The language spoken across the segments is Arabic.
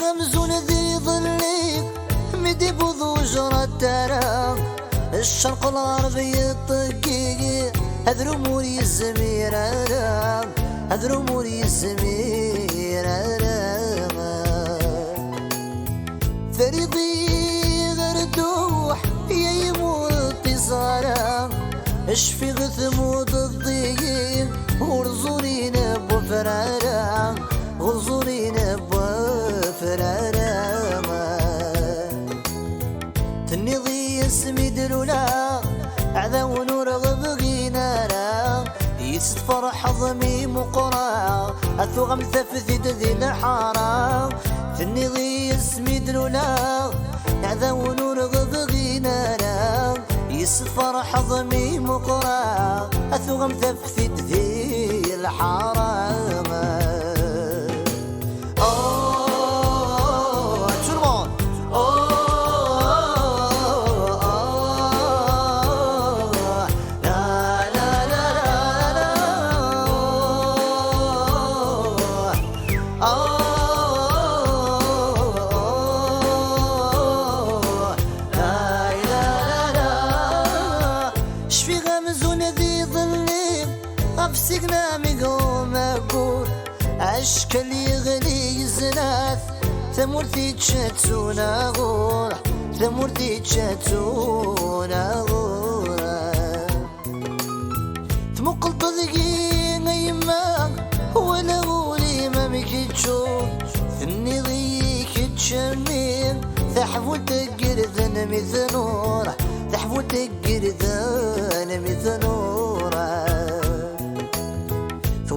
غمزون ذي ظلي مدي بوضو جرى الترى الشرق الغربي الطقيقي هذ رموري الزميرة هذ رموري الزميرة فريضي غردوح يا يموت اتصالا اشفي غثمود الضيق ورزورين بوفرارا غزورين بوفرارا تنضي اسمي دلولا عذا ونور غبغي نارا يسد فرح ضمي مقرا اثو غمثة في ذي الحارة تنضي اسمي دلولا عذا ونور غبغي نارا يسد فرح ضمي مقرا اثو غمثة في ذي الحارة أفسقنا مقوم أقول أشكال يغلي زناث ثمورتي تشاتون أغور ثمورتي تشاتون أغور تمقل تضيقي غيما ولا غولي ما مكي تشوف ثني ضيك تشمين ثحفو تقر ذن مثنور ثحفو تقر ذن مثنور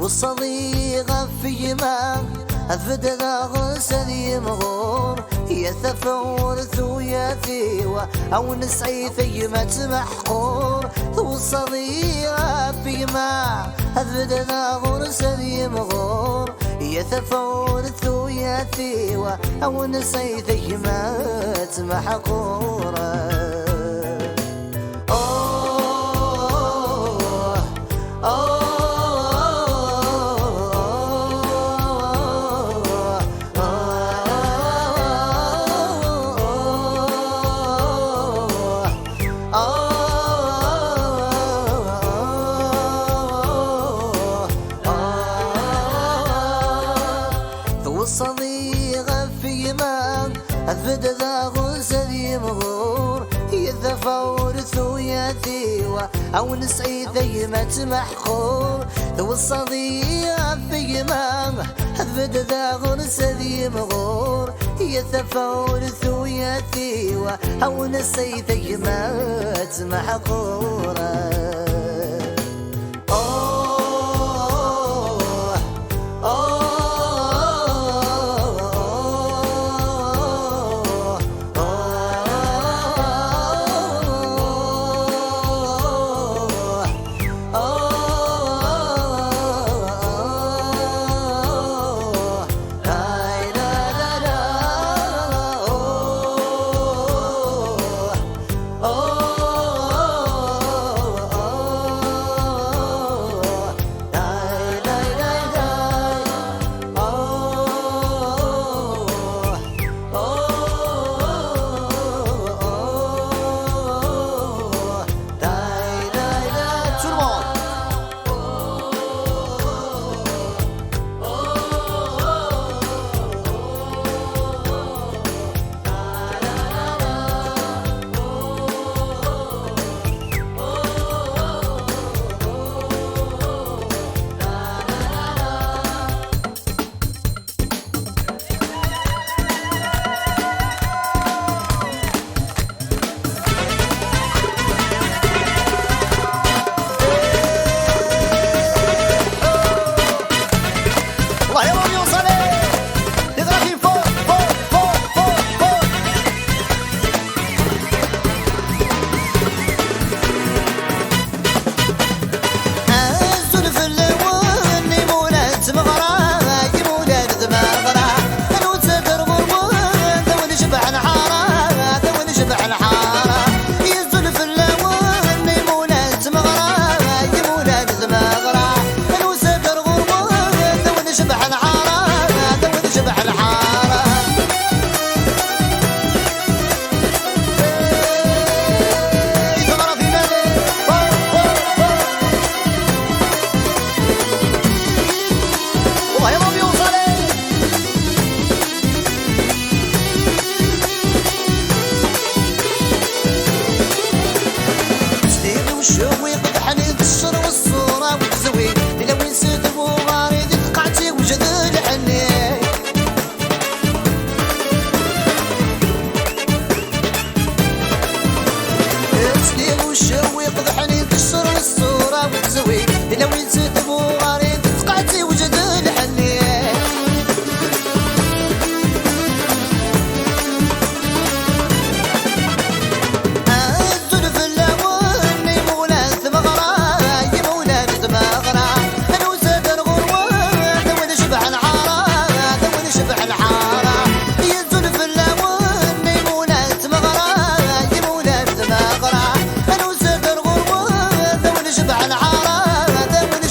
والصديقة في ما أفد ذا غسل يمغور يتفور ثويا ثيوة أو نسعي ثيمة محقور والصديقة في ما أفد ذا غسل يمغور يتفور ثويا ثيوة أو نسعي ثيمة محقور والصديقة في ما أثبت ذا غسل يمغور يتفور ثويا ثيوة أو نسعي ثيمة محقور والصديقة في ما أثبت ذا غسل يمغور يتفور ثويا ثيوة أو نسعي ثيمة محقورة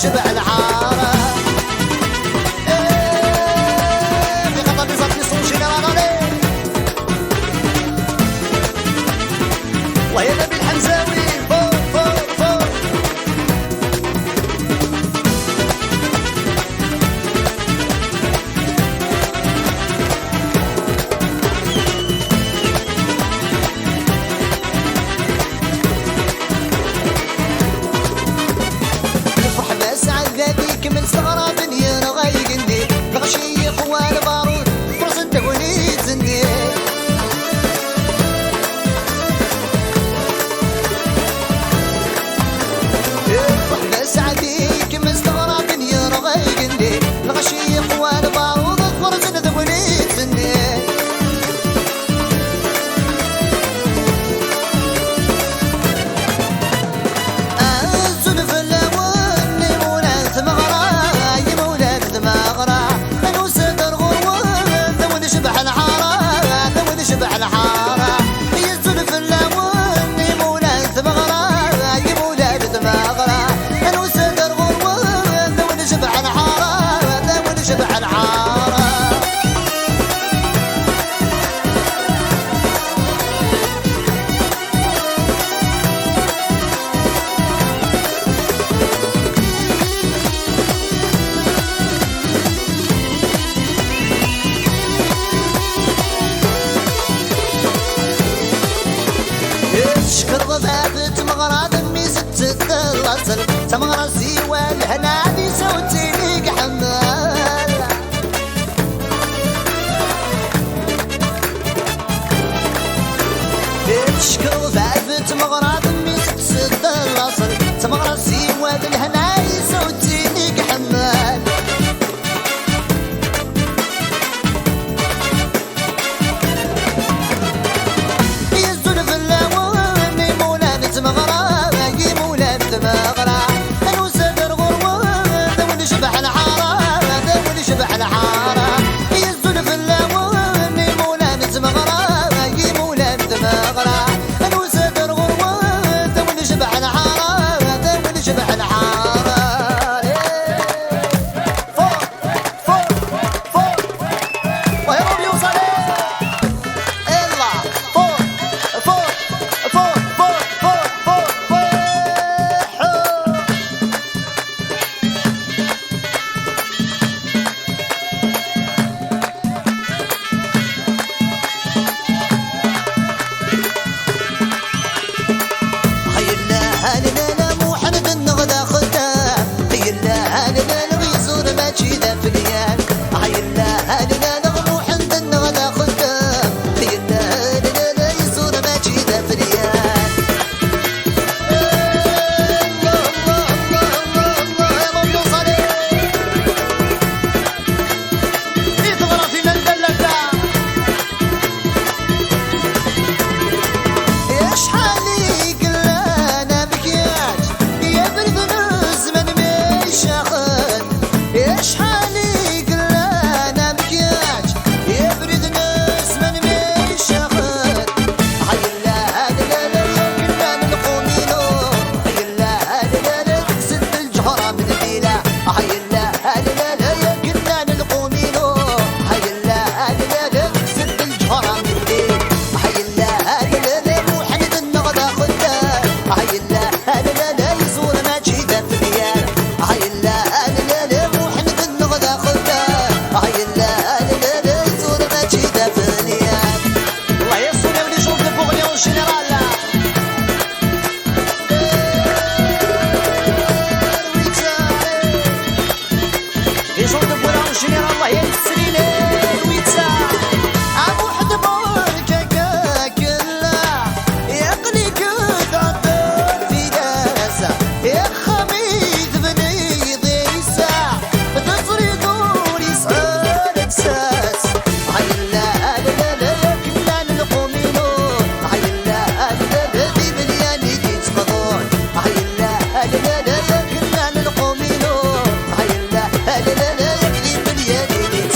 نشبع الحارة في قطر نزل في صوت جنرال الله يا نبي الحمزاوي فوق فوق فوق نفرح بسعد ذاتيك من صغرى دنيا نغيقني نغشي خوان بارود فرصة توليد زني نفرح بسعديك من صغرى دنيا نغيقني نغشي خوان بارود فرصة توليد زني شبح الحارة هي الزلف اللون يمولان ثمغرة يمولان ثمغرة أنا وسدر غروة ذون شبح الحارة ذون شبح الحارة شكر ضفافت مغرى دمي ست الأصل تمغرى سيوى الهنادي سوتي ليك حمال شكر ضفافت مغرى دمي ست الأصل تمغرى سيوى الهنادي سوتي ليك حمال شبح الحارة هي الزلف اللون يمولان ثمغرة يمولان ثمغرة أنا وسدر غروة ذون شبح الحارة ذون شبح الحارة فوق فوق فوق وهي روبي وصلي يلا فوق فوق فوق فوق فوق فوق فوق لا لا لا يكذب اليدين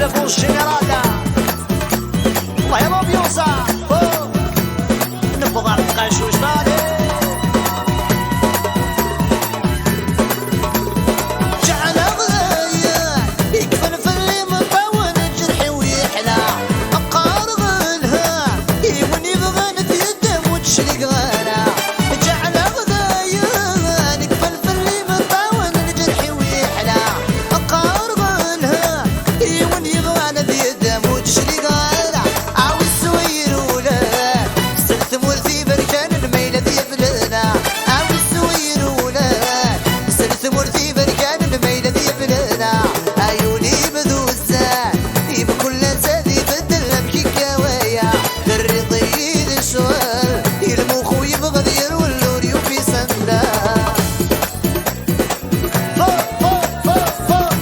téléphone général. الله يا l'ambiance. نبغى نتغش وش بالي. جعل غاية يكفن في اللي مطول جرحي ويحلى. أبقار غلها يمن يبغى نتيدم وتشلق غانا. جعل غاية يكفن في اللي مطول جرحي ويحلى. أبقار غلها يمن يبغى نتيدم وتشلق غانا. عاوز سوير ولا سلت مولتي بركان الميلة دي بلنا. عاوز سوير ولا سلت مولتي بركان الميلة دي بلنا. عيوني بذو الزان بكل سادي بدلهم كيكاوية. الرضيد الشوال المخ يبغى دير واللور يوفي سندا. فوق فوق فوق فوق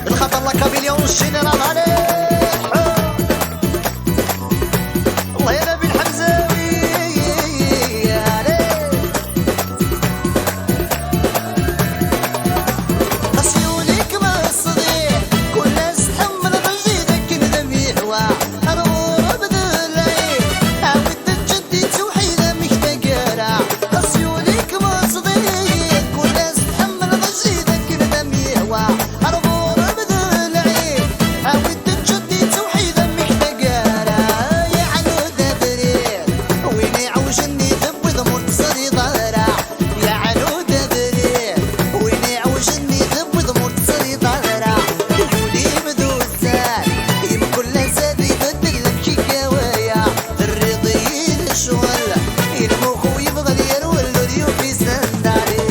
الخطر لك مليون الجنرال عليه. الله يا نبي الحمزاوي عليه. غسيوليك ما الصديق كل ناس تحمل غزيدك ندم يحوى. انا غورة بدل العين عاود تجدي توحيدة محتاجة. غسيوليك ما الصديق كل ناس تحمل غزيدك ندم يحوى. انا غورة بدل العين عاود تجدي توحيدة محتاجة. يا عنود بريد وين يعوجني ذب مرتصدي ظهرة. يا عنود بريد وين يعوجني ذب مرتصدي ظهرة. يقولي بدو الزاد يم كل زاد يبدل لك شكاوية. الرضيد الشغل المخ يبغى دير والريو في سنداري.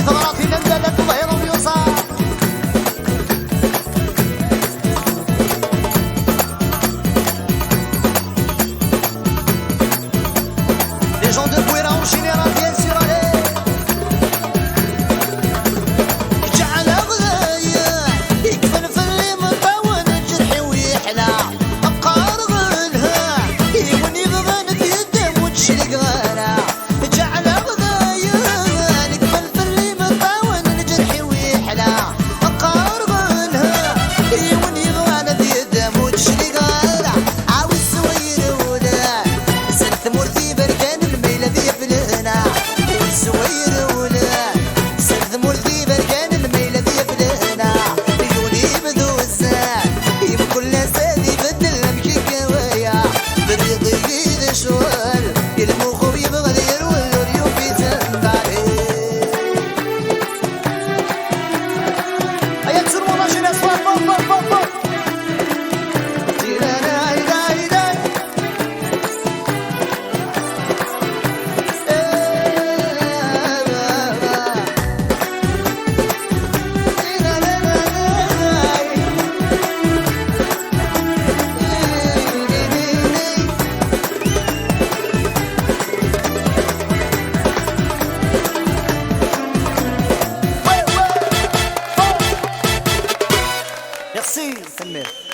ثمرات الندلة الله يرب يوصل. Les gens de Bouira en général bien sûr allez. جعل غاية يكفن في اللي مطول جرحي ويحلى. أبقار غلها يمن يبغى نتيدم وتشلق غانا. جعل غاية يكفن في اللي مطول جرحي ويحلى. أبقار غلها يمن يبغى نتيدم وتشلق غانا. عاوز سوير ولا سلت مرتي بركان الميلة دي بلنا. والسوير ولا سلت مرتي بركان الميلة دي بلنا. يقولي بذو الزاد يم كل زاد يبدل مكيكاوية. بالرضيد الشوال المخ يبغى دير والريو في سنداري. هيا تسلموا الله جينا صفار فوق فوق فوق فوق. تيرانا هيدا هيدا. Merci, Samir.